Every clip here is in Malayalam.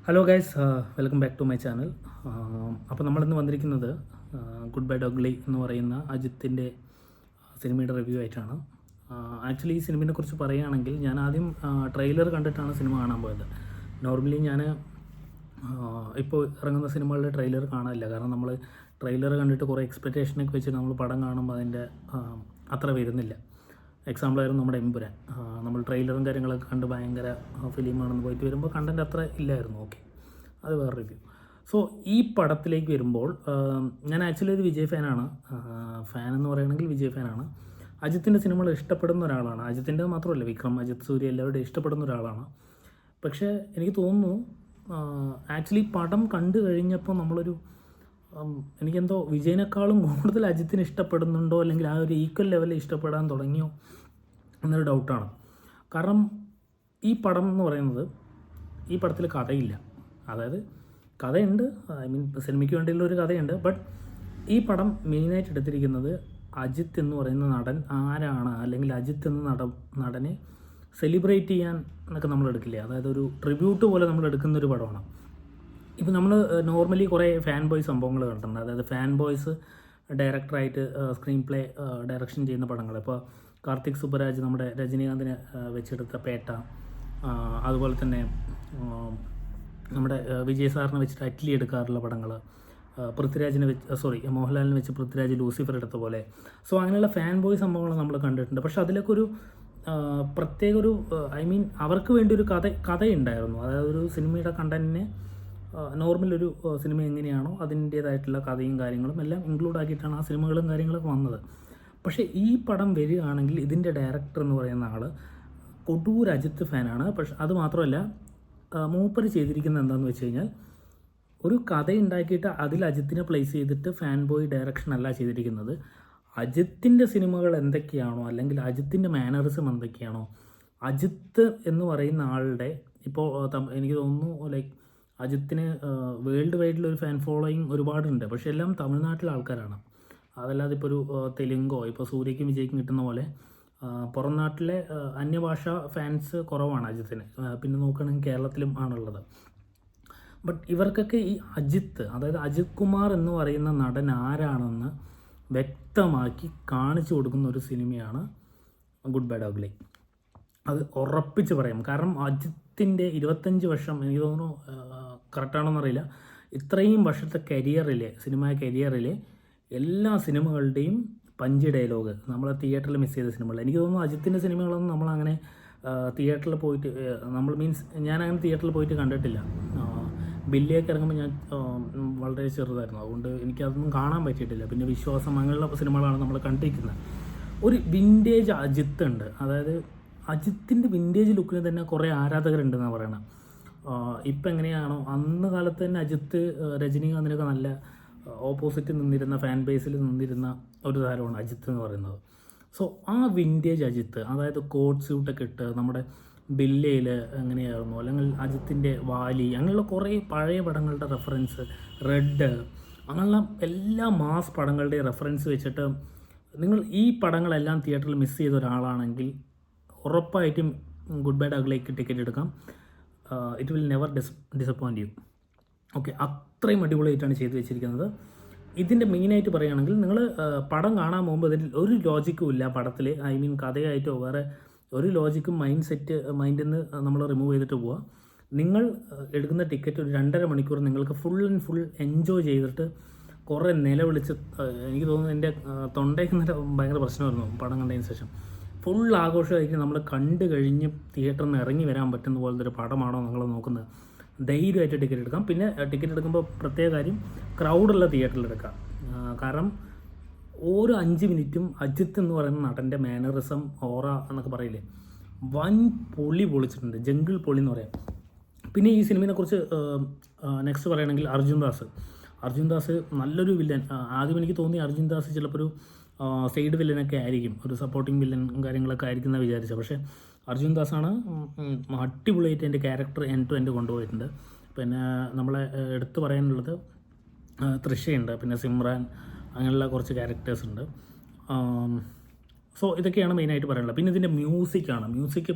Hello guys, welcome back to my channel. അപ്പോൾ നമ്മളിന്ന് വന്നിരിക്കുന്നത് ഗുഡ് ബൈ ഡോഗ്ലി എന്ന് പറയുന്ന അജിത്തിൻ്റെ സിനിമയുടെ റിവ്യൂ ആയിട്ടാണ്. ആക്ച്വലി ഈ സിനിമയെ കുറിച്ച് പറയുകയാണെങ്കിൽ ഞാൻ ആദ്യം ട്രെയിലർ കണ്ടിട്ടാണ് സിനിമ കാണാൻ പോയത്. നോർമലി ഞാൻ ഇപ്പോൾ ഇറങ്ങുന്ന സിനിമകളുടെ ട്രെയിലർ കാണാനില്ല, കാരണം നമ്മൾ ട്രെയിലർ കണ്ടിട്ട് കുറേ എക്സ്പെക്റ്റേഷനൊക്കെ വെച്ച് നമ്മൾ പടം കാണുമ്പോൾ അതിൻ്റെ അത്ര വരുന്നില്ല. എക്സാമ്പിളായിരുന്നു നമ്മുടെ എമ്പുരാൻ. നമ്മൾ ട്രെയിലറും കാര്യങ്ങളൊക്കെ കണ്ട് ഭയങ്കര ഫിലിമാണെന്ന് പോയിട്ട് വരുമ്പോൾ കണ്ടൻറ്റ് അത്ര ഇല്ലായിരുന്നു. ഓക്കെ, അത് വേറെ റിവ്യൂ. സോ ഈ പടത്തിലേക്ക് വരുമ്പോൾ ഞാൻ ആക്ച്വലി ഒരു വിജയ് ഫാനാണ്. ഫാൻ എന്ന് പറയുകയാണെങ്കിൽ വിജയ് ഫാനാണ്. അജിത്തിൻ്റെ സിനിമകൾ ഇഷ്ടപ്പെടുന്ന ഒരാളാണ്. അജിത്തിൻ്റെ മാത്രമല്ല, വിക്രം, അജിത്, സൂര്യ എല്ലാവരുടെയും ഇഷ്ടപ്പെടുന്ന ഒരാളാണ്. പക്ഷേ എനിക്ക് തോന്നുന്നു ആക്ച്വലി പടം കണ്ടു കഴിഞ്ഞപ്പോൾ നമ്മളൊരു എനിക്കെന്തോ വിജയനേക്കാളും കൂടുതൽ അജിത്തിനെ ഇഷ്ടപ്പെടുന്നുണ്ടോ, അല്ലെങ്കിൽ ആ ഒരു ഈക്വൽ ലെവലിൽ ഇഷ്ടപ്പെടാൻ തുടങ്ങിയോ എന്നൊരു ഡൗട്ടാണ്. കാരണം ഈ പടം എന്ന് പറയുന്നത്, ഈ പടത്തിൽ കഥയില്ല. അതായത് കഥയുണ്ട്, ഐ മീൻ സിനിമയ്ക്ക് വേണ്ടിയുള്ള ഒരു കഥയുണ്ട്. ബട്ട് ഈ പടം മെയിനായിട്ട് എടുത്തിരിക്കുന്നത് അജിത്ത് എന്ന് പറയുന്ന നടൻ ആരാണ്, അല്ലെങ്കിൽ അജിത്ത് എന്ന നടനെ സെലിബ്രേറ്റ് ചെയ്യാൻ എന്നൊക്കെ നമ്മൾ എടുക്കില്ലേ, അതായത് ഒരു ട്രിബ്യൂട്ട് പോലെ നമ്മൾ എടുക്കുന്നൊരു പടമാണ്. ഇപ്പോൾ നമ്മൾ നോർമലി കുറേ ഫാൻ ബോയ് സംഭവങ്ങൾ കണ്ടിട്ടുണ്ട്. അതായത് ഫാൻ ബോയ്സ് ഡയറക്ടറായിട്ട് സ്ക്രീൻ പ്ലേ ഡയറക്ഷൻ ചെയ്യുന്ന പടങ്ങൾ. ഇപ്പോൾ കാർത്തിക് സുബ്ബരാജ് നമ്മുടെ രജനീകാന്തിനെ വെച്ചെടുത്ത പേട്ട, അതുപോലെ തന്നെ നമ്മുടെ വിജയ് സാറിനെ വെച്ചിട്ട് അറ്റ്ലി എടുക്കാറുള്ള പടങ്ങൾ, പൃഥ്വിരാജിനെ വെച്ച് മോഹൻലാലിനെ വെച്ച് പൃഥ്വിരാജ് ലൂസിഫർ എടുത്ത പോലെ. സോ അങ്ങനെയുള്ള ഫാൻ ബോയ് സംഭവങ്ങൾ നമ്മൾ കണ്ടിട്ടുണ്ട്. പക്ഷെ അതിലൊക്കെ ഒരു പ്രത്യേക ഒരു ഐ മീൻ അവർക്ക് വേണ്ടി ഒരു കഥയുണ്ടായിരുന്നു. അതായത് ഒരു സിനിമയുടെ കണ്ടന്റിനെ നോർമലൊരു സിനിമ എങ്ങനെയാണോ അതിൻ്റേതായിട്ടുള്ള കഥയും കാര്യങ്ങളും എല്ലാം ഇൻക്ലൂഡ് ആക്കിയിട്ടാണ് ആ സിനിമകളും കാര്യങ്ങളൊക്കെ വന്നത്. പക്ഷേ ഈ പടം വരികയാണെങ്കിൽ ഇതിൻ്റെ ഡയറക്ടർ എന്ന് പറയുന്ന ആൾ കൊടൂർ അജിത്ത് ഫാനാണ്. പക്ഷെ അത് മാത്രമല്ല, മൂപ്പര് ചെയ്തിരിക്കുന്നത് എന്താണെന്ന് വെച്ച് കഴിഞ്ഞാൽ ഒരു കഥ ഉണ്ടാക്കിയിട്ട് അതിൽ അജിത്തിനെ പ്ലേസ് ചെയ്തിട്ട് ഫാൻ ബോയ് ഡയറക്ഷൻ അല്ല ചെയ്തിരിക്കുന്നത്. അജിത്തിൻ്റെ സിനിമകൾ എന്തൊക്കെയാണോ, അല്ലെങ്കിൽ അജിത്തിൻ്റെ മാനറിസം എന്തൊക്കെയാണോ, അജിത്ത് എന്ന് പറയുന്ന ആളുടെ ഇപ്പോൾ എനിക്ക് തോന്നുന്നു ലൈക്ക് അജിത്തിന് വേൾഡ് വൈഡിലൊരു ഫാൻ ഫോളോയിങ് ഒരുപാടുണ്ട്. പക്ഷേ എല്ലാം തമിഴ്നാട്ടിലെ ആൾക്കാരാണ്. അതല്ലാതെ ഇപ്പോൾ ഒരു തെലുങ്കോ ഇപ്പോൾ സൂര്യയ്ക്കും വിജയ്ക്കും കിട്ടുന്ന പോലെ പുറം നാട്ടിലെ അന്യഭാഷ ഫാൻസ് കുറവാണ് അജിത്തിന്. പിന്നെ നോക്കുകയാണെങ്കിൽ കേരളത്തിലും ആണുള്ളത്. ബട്ട് ഇവർക്കൊക്കെ ഈ അജിത്ത്, അതായത് അജിത് കുമാർ എന്ന് പറയുന്ന നടൻ ആരാണെന്ന് വ്യക്തമാക്കി കാണിച്ചു കൊടുക്കുന്ന ഒരു സിനിമയാണ് ഗുഡ് ബൈ ഡോഗ്ലി. അത് ഉറപ്പിച്ച് പറയാം. കാരണം അജിത്തിൻ്റെ 25 വർഷം, എനിക്ക് തോന്നുന്നു കറക്റ്റാണോന്നറിയില്ല, ഇത്രയും വർഷത്തെ സിനിമ കരിയറിലെ എല്ലാ സിനിമകളുടെയും പഞ്ച് ഡയലോഗ് നമ്മൾ തിയേറ്ററിൽ മിസ് ചെയ്ത സിനിമകൾ. എനിക്ക് തോന്നുന്നു അജിത്തിൻ്റെ സിനിമകളൊന്നും നമ്മളങ്ങനെ തിയേറ്ററിൽ പോയിട്ട് ഞാനങ്ങനെ തിയേറ്ററിൽ പോയിട്ട് കണ്ടിട്ടില്ല. ബില്ലിയൊക്കെ ഇറങ്ങുമ്പോൾ ഞാൻ വളരെ ചെറുതായിരുന്നു, അതുകൊണ്ട് എനിക്കതൊന്നും കാണാൻ പറ്റിയിട്ടില്ല. പിന്നെ വിശ്വാസം, അങ്ങനെയുള്ള സിനിമകളാണ് നമ്മൾ കണ്ടിരിക്കുന്നത്. ഒരു വിൻറ്റേജ് അജിത്ത് ഉണ്ട്. അതായത് അജിത്തിൻ്റെ വിൻറ്റേജ് ലുക്കിന് തന്നെ കുറേ ആരാധകരുണ്ടെന്നാണ് പറയണത്. ഇപ്പം എങ്ങനെയാണോ അന്ന് കാലത്ത് തന്നെ അജിത്ത് രജനീകാന്തിനൊക്കെ നല്ല ഓപ്പോസിറ്റ് നിന്നിരുന്ന, ഫാൻ ബേസിൽ നിന്നിരുന്ന ഒരു താരമാണ് അജിത്ത് എന്ന് പറയുന്നത്. സോ ആ വിൻറ്റേജ് അജിത്ത്, അതായത് കോട്ട് സ്യൂട്ടൊക്കെ ഇട്ട് നമ്മുടെ ബില്ലയിൽ എങ്ങനെയായിരുന്നു, അല്ലെങ്കിൽ അജിത്തിൻ്റെ വാലി, അങ്ങനെയുള്ള കുറേ പഴയ പടങ്ങളുടെ റെഫറൻസ്, റെഡ്, അങ്ങനെയുള്ള എല്ലാ മാസ് പടങ്ങളുടെയും റെഫറൻസ് വെച്ചിട്ട് നിങ്ങൾ ഈ പടങ്ങളെല്ലാം തിയേറ്ററിൽ മിസ് ചെയ്ത ഒരാളാണെങ്കിൽ ഉറപ്പായിട്ടും ഗുഡ് ബൈ ഡോഗ്ലിക്ക് ടിക്കറ്റ് എടുക്കാം. It will never disappoint U. Okay, അത്രയും അടിപൊളിയായിട്ടാണ് ചെയ്തു വെച്ചിരിക്കുന്നത്. ഇതിൻ്റെ മെയിനായിട്ട് പറയുകയാണെങ്കിൽ നിങ്ങൾ പടം കാണാൻ പോകുമ്പോൾ ഇതിൽ ഒരു ലോജിക്കും ഇല്ല പടത്തിൽ. ഐ മീൻ കഥയായിട്ടോ വേറെ ഒരു ലോജിക്കും മൈൻഡിൽ നിന്ന് നമ്മൾ റിമൂവ് ചെയ്തിട്ട് പോവുക. നിങ്ങൾ എടുക്കുന്ന ടിക്കറ്റ് ഒരു 2.5 മണിക്കൂർ നിങ്ങൾക്ക് ഫുൾ ആൻഡ് ഫുൾ എൻജോയ് ചെയ്തിട്ട് കുറേ നിലവിളിച്ച്, എനിക്ക് തോന്നുന്നു എൻ്റെ തൊണ്ടയ്ക്ക് ഭയങ്കര പ്രശ്നമായിരുന്നു പടം കണ്ടതിന് ശേഷം. ഫുൾ ആഘോഷമായിട്ട് നമ്മൾ കണ്ടു കഴിഞ്ഞ് തിയേറ്ററിൽ നിന്ന് ഇറങ്ങി വരാൻ പറ്റുന്ന പോലത്തെ ഒരു പടമാണോ നിങ്ങൾ നോക്കുന്നത്, ധൈര്യമായിട്ട് ടിക്കറ്റ് എടുക്കാം. പിന്നെ ടിക്കറ്റ് എടുക്കുമ്പോൾ പ്രത്യേക കാര്യം, ക്രൗഡുള്ള തിയേറ്ററിൽ എടുക്കാം. കാരണം ഓരോ 5 മിനിറ്റും അജിത്ത് എന്ന് പറയുന്ന നടൻ്റെ മാനറിസം, ഓറ എന്നൊക്കെ പറയില്ലേ, വൻ പൊളിച്ചിട്ടുണ്ട്. ജംഗിൾ പൊളി എന്ന് പറയാം. പിന്നെ ഈ സിനിമയെക്കുറിച്ച് നെക്സ്റ്റ് പറയുകയാണെങ്കിൽ അർജുൻ ദാസ് നല്ലൊരു വില്ലൻ. ആദ്യം എനിക്ക് തോന്നി അർജുൻ ദാസ് ചിലപ്പോൾ ഒരു സൈഡ് വില്ലനൊക്കെ ആയിരിക്കും, ഒരു സപ്പോർട്ടിങ് വില്ലൻ കാര്യങ്ങളൊക്കെ ആയിരിക്കും എന്ന് വിചാരിച്ചത്. പക്ഷേ അർജുൻ ദാസാണ് അടിപൊളിയായിട്ട് എൻ്റെ ക്യാരക്ടർ എൻഡ് ടു എൻഡ് കൊണ്ടുപോയിട്ടുണ്ട്. പിന്നെ നമ്മളെ എടുത്തു പറയാനുള്ളത് തൃഷയുണ്ട്, പിന്നെ സിമ്രാൻ, അങ്ങനെയുള്ള കുറച്ച് ക്യാരക്ടേഴ്സ് ഉണ്ട്. സോ ഇതൊക്കെയാണ് മെയിനായിട്ട് പറയാനുള്ളത്. പിന്നെ ഇതിൻ്റെ മ്യൂസിക്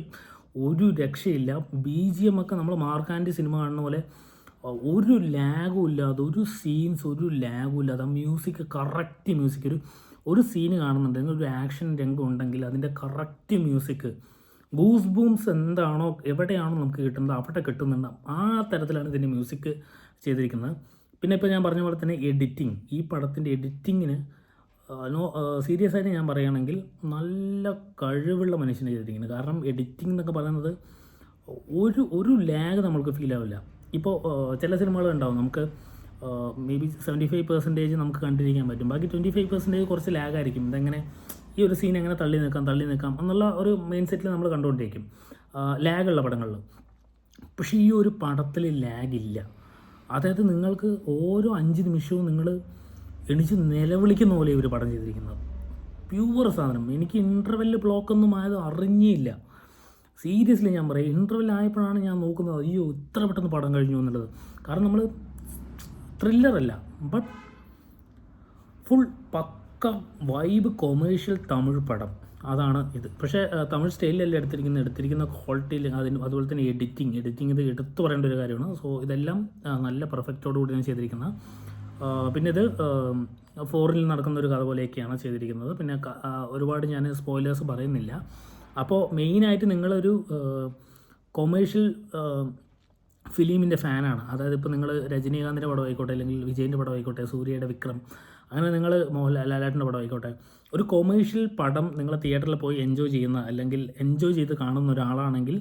ഒരു രക്ഷയില്ല. BGM ഒക്കെ നമ്മൾ മാർക്ക് ആൻഡ് സിനിമ കാണുന്ന പോലെ ഒരു ലാഗും ഇല്ലാതെ, ഒരു സീൻസ് ഒരു ലാഗും ഇല്ലാതെ, മ്യൂസിക് കറക്റ്റ് മ്യൂസിക്. ഒരു സീന് കാണുന്നുണ്ടെങ്കിൽ, ഒരു ആക്ഷൻ രംഗം ഉണ്ടെങ്കിൽ അതിൻ്റെ കറക്റ്റ് മ്യൂസിക്, ഗൂസ് ബൂംസ് എന്താണോ എവിടെയാണോ നമുക്ക് കിട്ടുന്നത് അവിടെ കിട്ടുന്നുണ്ട്. ആ തരത്തിലാണ് ഇതിൻ്റെ മ്യൂസിക് ചെയ്തിരിക്കുന്നത്. പിന്നെ ഇപ്പോൾ ഞാൻ പറഞ്ഞ പോലെ തന്നെ എഡിറ്റിംഗ്, ഈ പടത്തിൻ്റെ എഡിറ്റിങ്ങിന് സീരിയസ് ആയിട്ട് ഞാൻ പറയുകയാണെങ്കിൽ നല്ല കഴിവുള്ള മനുഷ്യനെ ചെയ്തിരിക്കുന്നത്. കാരണം എഡിറ്റിംഗ് എന്നൊക്കെ പറയുന്നത് ഒരു ലാഗ് നമ്മൾക്ക് ഫീൽ ആവില്ല. ഇപ്പോൾ ചില സിനിമകൾ ഉണ്ടാവും, നമുക്ക് മേ ബി 75% നമുക്ക് കണ്ടിരിക്കാൻ പറ്റും, ബാക്കി 25% കുറച്ച് ലാഗായിരിക്കും. ഇതെങ്ങനെ ഈ ഒരു സീൻ എങ്ങനെ തള്ളി നിൽക്കാം എന്നുള്ള ഒരു മെയിൻ സെറ്റിൽ നമ്മൾ കണ്ടുകൊണ്ടിരിക്കും ലാഗുള്ള പടങ്ങളിൽ. പക്ഷേ ഈ ഒരു പടത്തിൽ ലാഗില്ല. അതായത് നിങ്ങൾക്ക് ഓരോ 5 നിമിഷവും നിങ്ങൾ എണിച്ച് നിലവിളിക്കുന്ന പോലെ ഒരു പടം ചെയ്തിരിക്കുന്നത്. പ്യൂർ സാധനം. എനിക്ക് ഇൻ്റർവെല്ല് ബ്ലോക്കൊന്നും ആയത് അറിഞ്ഞേയില്ല. സീരിയസ്ലി ഞാൻ പറയാം, ഇൻ്റർവെൽ ആയപ്പോഴാണ് ഞാൻ നോക്കുന്നത്, അയ്യോ ഇത്ര പെട്ടെന്ന് പടം കഴിഞ്ഞു എന്നുള്ളത്. കാരണം നമ്മൾ ത്രില്ലറല്ല, ബട്ട് ഫുൾ പക്ക വൈബ് കൊമേഴ്ഷ്യൽ തമിഴ് പടം, അതാണ് ഇത്. പക്ഷേ തമിഴ് സ്റ്റൈലിലല്ല എടുത്തിരിക്കുന്ന ക്വാളിറ്റിയിൽ, അതുപോലെ തന്നെ എഡിറ്റിംഗ് ഇത് എടുത്തു പറയേണ്ട ഒരു കാര്യമാണ്. സോ ഇതെല്ലാം നല്ല പെർഫെക്റ്റോടുകൂടിയാണ് ചെയ്തിരിക്കുന്നത്. പിന്നെ ഇത് ഫോറിനിൽ നടക്കുന്ന ഒരു കഥ പോലെയൊക്കെയാണ് ചെയ്തിരിക്കുന്നത്. പിന്നെ ഒരുപാട് ഞാൻ സ്പോയിലേഴ്സ് പറയുന്നില്ല. അപ്പോൾ മെയിനായിട്ട് നിങ്ങളൊരു കൊമേഴ്ഷ്യൽ ഫിലിമിൻ്റെ ഫാനാണ്, അതായത് ഇപ്പോൾ നിങ്ങൾ രജനീകാന്തിൻ്റെ പടം ആയിക്കോട്ടെ, അല്ലെങ്കിൽ വിജയൻ്റെ പടം ആയിക്കോട്ടെ, സൂര്യയുടെ വിക്രം, അങ്ങനെ നിങ്ങൾ ലാലേട്ടൻ്റെ പടം ആയിക്കോട്ടെ, ഒരു കൊമേഴ്ഷ്യൽ പടം നിങ്ങൾ തിയേറ്ററിൽ പോയി എൻജോയ് ചെയ്യുന്ന, അല്ലെങ്കിൽ എൻജോയ് ചെയ്ത് കാണുന്ന ഒരാളാണെങ്കിൽ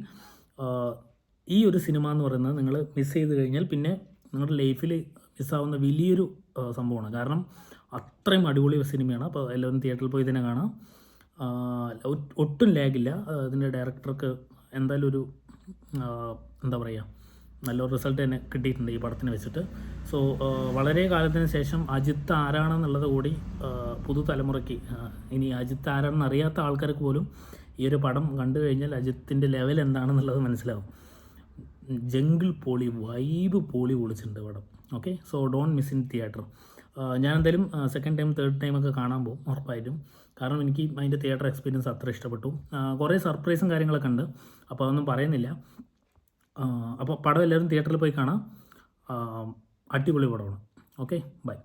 ഈ ഒരു സിനിമ എന്ന് പറയുന്നത് നിങ്ങൾ മിസ് ചെയ്ത് കഴിഞ്ഞാൽ പിന്നെ നിങ്ങളുടെ ലൈഫിൽ മിസ്സാവുന്ന വലിയൊരു സംഭവമാണ്. കാരണം അത്രയും അടിപൊളി സിനിമയാണ്. അപ്പോൾ എല്ലാവരും തിയേറ്ററിൽ പോയി തന്നെ കാണാം. ഒട്ടും ലാഗില്ല. ഇതിൻ്റെ ഡയറക്ടർക്ക് എന്തായാലും ഒരു എന്താ പറയുക, നല്ലൊരു റിസൾട്ട് തന്നെ കിട്ടിയിട്ടുണ്ട് ഈ പടത്തിന് വെച്ചിട്ട്. സോ വളരെ കാലത്തിന് ശേഷം അജിത്ത് ആരാണെന്നുള്ളത് കൂടി പുതുതലമുറയ്ക്ക്, ഇനി അജിത്ത് ആരാണെന്ന് അറിയാത്ത ആൾക്കാർക്ക് പോലും ഈ ഒരു പടം കണ്ടു കഴിഞ്ഞാൽ അജിത്തിൻ്റെ ലെവൽ എന്താണെന്നുള്ളത് മനസ്സിലാവും. ജംഗിൾ പൊളി, വൈബ് പൊളി പൊളിച്ചിട്ടുണ്ട് പടം. Okay, so don't miss in theatre. ഞാൻ എന്തായാലും സെക്കൻഡ് ടൈം തേർഡ് ടൈമൊക്കെ കാണാൻ പോകും ഉറപ്പായിട്ടും. കാരണം എനിക്ക് അതിൻ്റെ തിയേറ്റർ എക്സ്പീരിയൻസ് അത്ര ഇഷ്ടപ്പെട്ടു. കുറേ സർപ്രൈസും കാര്യങ്ങളൊക്കെ ഉണ്ട്, അപ്പോൾ അതൊന്നും പറയുന്നില്ല. അപ്പോൾ പടം എല്ലാവരും തിയേറ്ററിൽ പോയി കാണാം. അടിപൊളി പടമാണ്. Okay, by.